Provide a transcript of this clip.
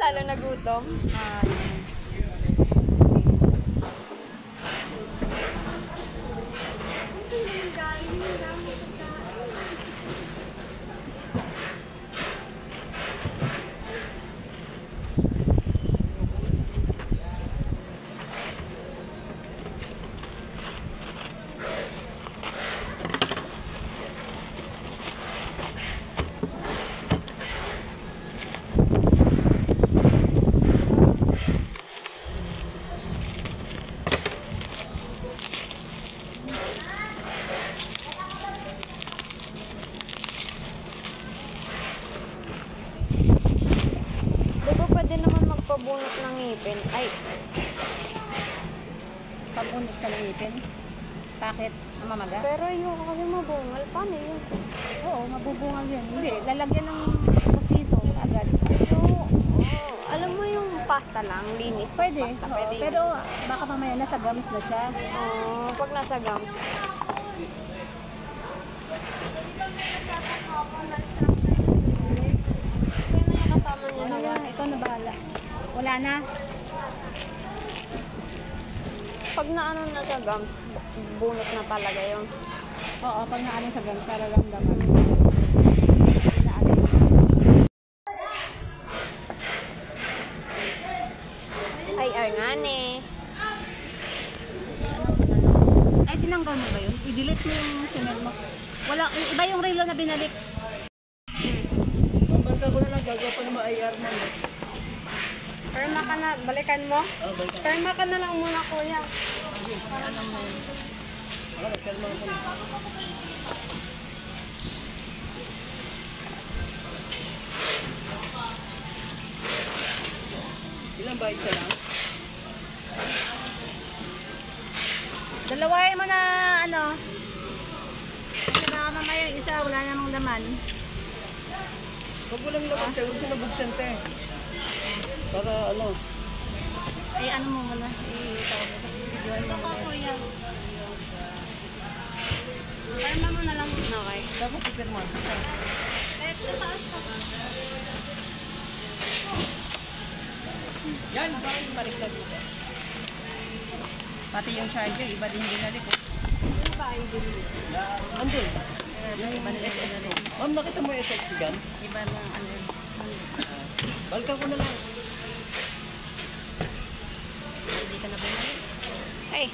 Talo na gutom. Pabunot ng ngipin. Ay. Pabunot ka ng ngipin? Bakit? Mamaga? Pero yung kasi mabungal. Paano yun? Oo, mabubungal yun. Hindi, lalagyan ng postiso agad. Alam mo yung pasta lang, linis. Pwede. Pasta, pwede pero baka mamaya nasa gums na siya. Pag nasa gums. Kasama niya naman. Ikaw na bahala. Wala na. Pag naano na sa gums, bunot na talaga yun. Oo, pag naano sa gums, para ramdaman. Ay, Arngane. Ay, tinanggal mo ba yun? I-delete mo yung sinel mo. Wala, iba yung relo na binalik. Bangka ko na lang, gagawa pa naman IR mo. Perma ka na, balikan mo? Perma ka na lang muna, kuya. Perma ko na. Ilan ba? Isa lang? Dalawahin mo na, ano. Kasi baka mamaya yung isa, wala namang laman. Huwag mo lang labag tayo, huwag mo nabuksan tayo. Para ano? Ay, ano mo muna. Ito ka, kuya. Perma mo na lang muna, okay? Dapat ipirma. Eh, taas ka ba? Yan! Balik na dito. Pati yung charger, iba din binalik. Ano ba ay din? Andun. Yung iba na SS ko. Ma'am, nakita mo yung SS ko gan? Iba na, ano. Balikan ko na lang. Hindi ka na binalik. Ay,